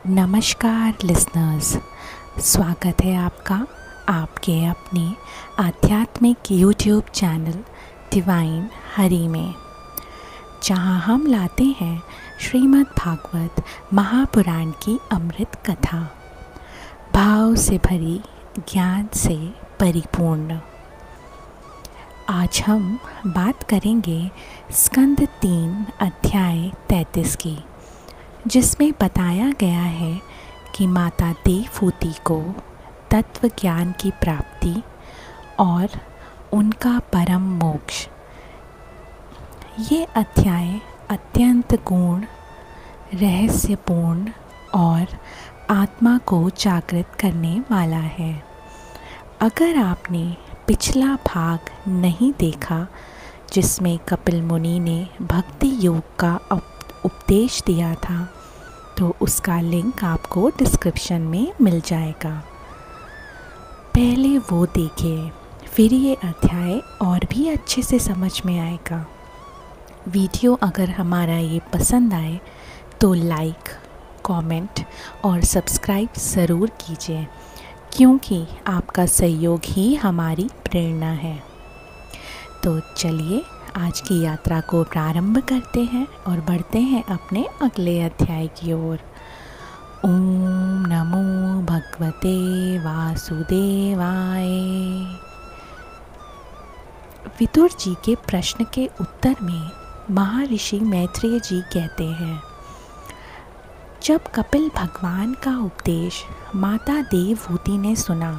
नमस्कार लिसनर्स, स्वागत है आपका आपके अपने आध्यात्मिक यूट्यूब चैनल डिवाइन हरि में, जहां हम लाते हैं श्रीमद् भागवत महापुराण की अमृत कथा, भाव से भरी, ज्ञान से परिपूर्ण। आज हम बात करेंगे स्कंद 3 अध्याय 33 की, जिसमें बताया गया है कि माता देवहूति को तत्व ज्ञान की प्राप्ति और उनका परम मोक्ष। ये अध्याय अत्यंत गूढ़, रहस्यपूर्ण और आत्मा को जागृत करने वाला है। अगर आपने पिछला भाग नहीं देखा, जिसमें कपिल मुनि ने भक्ति योग का उपदेश दिया था, तो उसका लिंक आपको डिस्क्रिप्शन में मिल जाएगा। पहले वो देखिए, फिर ये अध्याय और भी अच्छे से समझ में आएगा। वीडियो अगर हमारा ये पसंद आए तो लाइक, कमेंट और सब्सक्राइब ज़रूर कीजिए, क्योंकि आपका सहयोग ही हमारी प्रेरणा है। तो चलिए आज की यात्रा को प्रारंभ करते हैं और बढ़ते हैं अपने अगले अध्याय की ओर। ओम नमो भगवते वासुदेवाय। विदुर जी के प्रश्न के उत्तर में महर्षि मैत्रेय जी कहते हैं, जब कपिल भगवान का उपदेश माता देवहूति ने सुना,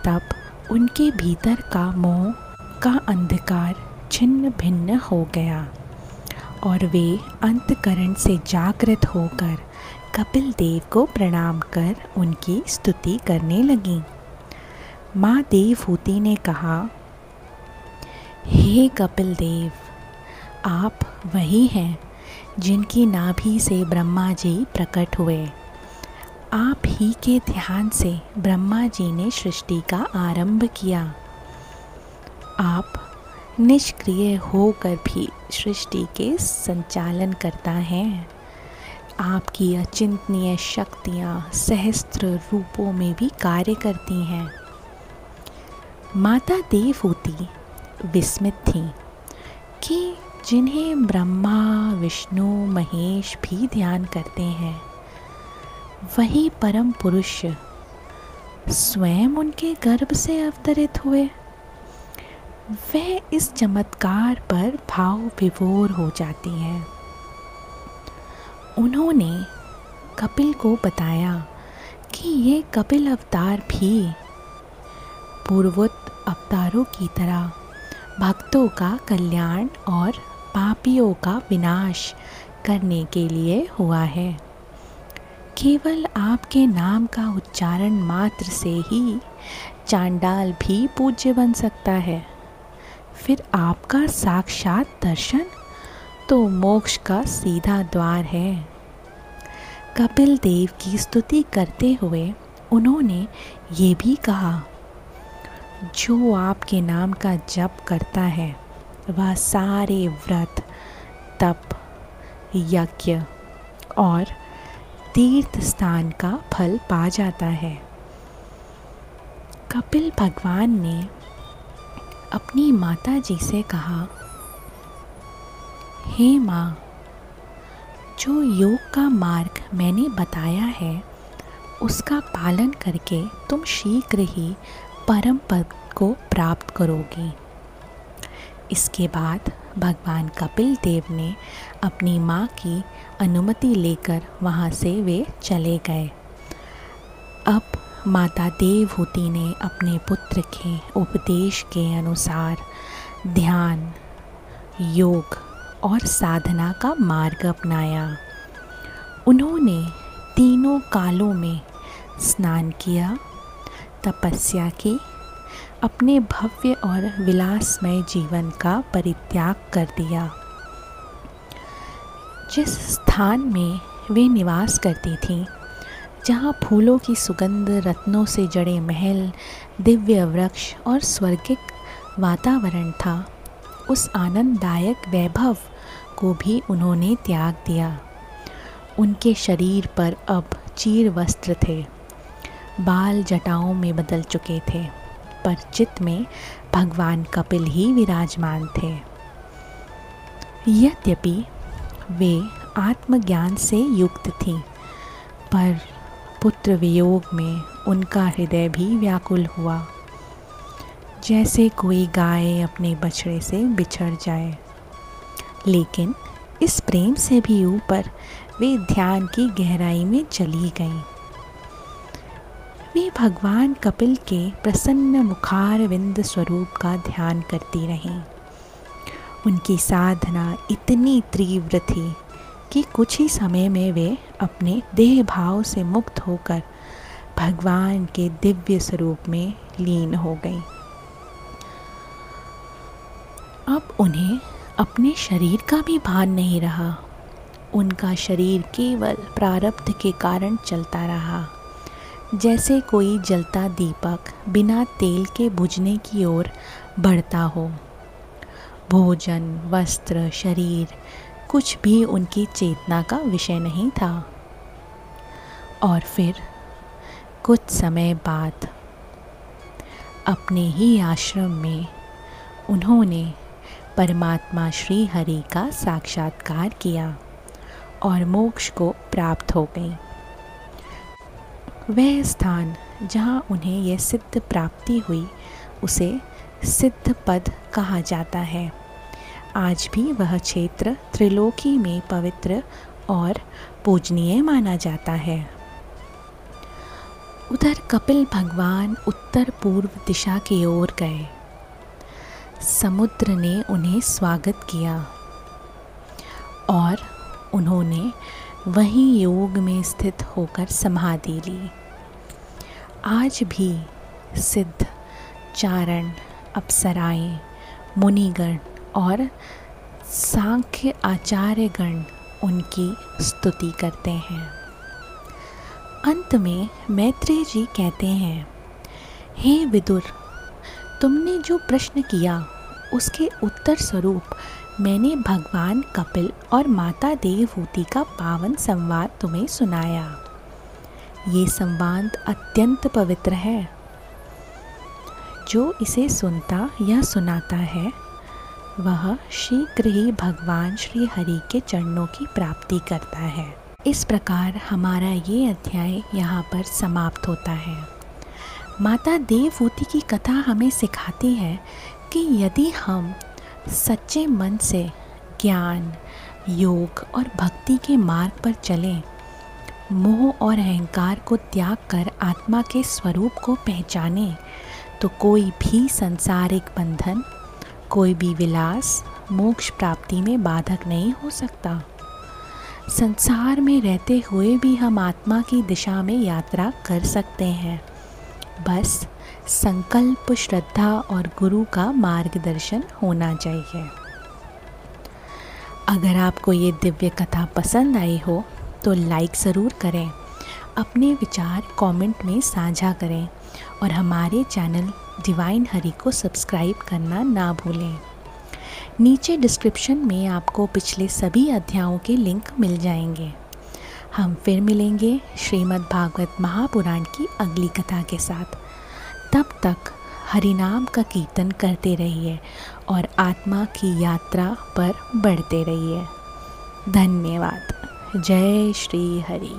तब उनके भीतर का मोह का अंधकार छिन्न भिन्न हो गया और वे अंतकरण से जागृत होकर कपिल देव को प्रणाम कर उनकी स्तुति करने लगीं। माँ देवहूति ने कहा, हे कपिल देव, आप वही हैं जिनकी नाभि से ब्रह्मा जी प्रकट हुए। आप ही के ध्यान से ब्रह्मा जी ने सृष्टि का आरंभ किया। आप निष्क्रिय होकर भी सृष्टि के संचालन करता है। आपकी अचिंतनीय शक्तियाँ सहस्त्र रूपों में भी कार्य करती हैं। माता देवहूति विस्मित थी कि जिन्हें ब्रह्मा, विष्णु, महेश भी ध्यान करते हैं, वही परम पुरुष स्वयं उनके गर्भ से अवतरित हुए। वह इस चमत्कार पर भाव विभोर हो जाती हैं। उन्होंने कपिल को बताया कि ये कपिल अवतार भी पूर्वोक्त अवतारों की तरह भक्तों का कल्याण और पापियों का विनाश करने के लिए हुआ है। केवल आपके नाम का उच्चारण मात्र से ही चांडाल भी पूज्य बन सकता है, फिर आपका साक्षात दर्शन तो मोक्ष का सीधा द्वार है। कपिल देव की स्तुति करते हुए उन्होंने ये भी कहा, जो आपके नाम का जप करता है, वह सारे व्रत, तप, यज्ञ और तीर्थ स्थान का फल पा जाता है। कपिल भगवान ने अपनी माता जी से कहा, हे माँ, जो योग का मार्ग मैंने बताया है, उसका पालन करके तुम शीघ्र ही परम पद को प्राप्त करोगी। इसके बाद भगवान कपिल देव ने अपनी माँ की अनुमति लेकर वहाँ से वे चले गए। अब माता देवहूति ने अपने पुत्र के उपदेश के अनुसार ध्यान, योग और साधना का मार्ग अपनाया। उन्होंने तीनों कालों में स्नान किया, तपस्या की, अपने भव्य और विलासमय जीवन का परित्याग कर दिया। जिस स्थान में वे निवास करती थीं, जहाँ फूलों की सुगंध, रत्नों से जड़े महल, दिव्य वृक्ष और स्वर्गिक वातावरण था, उस आनंददायक वैभव को भी उन्होंने त्याग दिया। उनके शरीर पर अब चीर वस्त्र थे, बाल जटाओं में बदल चुके थे, पर चित्त में भगवान कपिल ही विराजमान थे। यद्यपि वे आत्मज्ञान से युक्त थीं, पर पुत्र वियोग में उनका हृदय भी व्याकुल हुआ, जैसे कोई गाय अपने बछड़े से बिछड़ जाए। लेकिन इस प्रेम से भी ऊपर वे ध्यान की गहराई में चली गईं। वे भगवान कपिल के प्रसन्न मुखारविंद स्वरूप का ध्यान करती रहीं। उनकी साधना इतनी तीव्र थी कि कुछ ही समय में वे अपने देह भाव से मुक्त होकर भगवान के दिव्य स्वरूप में लीन हो गईं। अब उन्हें अपने शरीर का भी भान नहीं रहा। उनका शरीर केवल प्रारब्ध के कारण चलता रहा, जैसे कोई जलता दीपक बिना तेल के बुझने की ओर बढ़ता हो। भोजन, वस्त्र, शरीर कुछ भी उनकी चेतना का विषय नहीं था। और फिर कुछ समय बाद अपने ही आश्रम में उन्होंने परमात्मा श्री हरि का साक्षात्कार किया और मोक्ष को प्राप्त हो गई। वह स्थान जहाँ उन्हें यह सिद्ध प्राप्ति हुई उसे सिद्ध पद कहा जाता है। आज भी वह क्षेत्र त्रिलोकी में पवित्र और पूजनीय माना जाता है। उधर कपिल भगवान उत्तर पूर्व दिशा की ओर गए। समुद्र ने उन्हें स्वागत किया और उन्होंने वहीं योग में स्थित होकर समाधि ली। आज भी सिद्ध, चारण, अप्सराएं, मुनिगण और सांख्य आचार्यगण उनकी स्तुति करते हैं। अंत में मैत्रेय जी कहते हैं, हे विदुर, तुमने जो प्रश्न किया उसके उत्तर स्वरूप मैंने भगवान कपिल और माता देवहूति का पावन संवाद तुम्हें सुनाया। ये संवाद अत्यंत पवित्र है। जो इसे सुनता या सुनाता है वह शीघ्र ही भगवान श्री हरि के चरणों की प्राप्ति करता है। इस प्रकार हमारा ये अध्याय यहाँ पर समाप्त होता है। माता देवहूति की कथा हमें सिखाती है कि यदि हम सच्चे मन से ज्ञान, योग और भक्ति के मार्ग पर चलें, मोह और अहंकार को त्याग कर आत्मा के स्वरूप को पहचानें, तो कोई भी सांसारिक बंधन, कोई भी विलास मोक्ष प्राप्ति में बाधक नहीं हो सकता। संसार में रहते हुए भी हम आत्मा की दिशा में यात्रा कर सकते हैं। बस संकल्प, श्रद्धा और गुरु का मार्गदर्शन होना चाहिए। अगर आपको ये दिव्य कथा पसंद आई हो तो लाइक ज़रूर करें, अपने विचार कमेंट में साझा करें और हमारे चैनल डिवाइन हरि को सब्सक्राइब करना ना भूलें। नीचे डिस्क्रिप्शन में आपको पिछले सभी अध्यायों के लिंक मिल जाएंगे। हम फिर मिलेंगे श्रीमद् भागवत महापुराण की अगली कथा के साथ। तब तक हरिनाम का कीर्तन करते रहिए और आत्मा की यात्रा पर बढ़ते रहिए। धन्यवाद। जय श्री हरि।